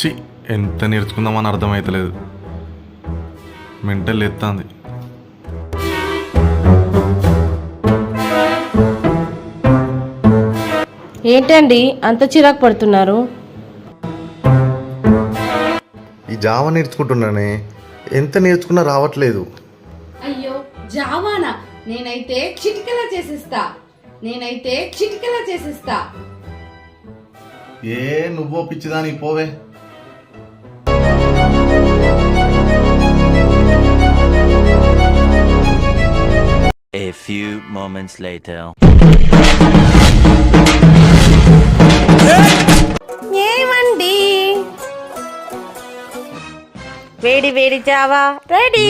చి ఎంత నేర్చుకుందామని అర్థమవుతలేదు. మెంటల్ ఎత్తాంది. ఏంటండి అంత చిరాకు పడుతున్నారు? ఈ జావా నేర్చుకుంటున్నానే, ఎంత నేర్చుకున్నా రావట్లేదు. అయ్యో జావానా? నేనైతే చిటికలా చేసిస్తా. ఏ నువ్వో పిచ్చిదాని పోవే. A few moments later. ఏమండి వేడి వేడి జావా రెడీ.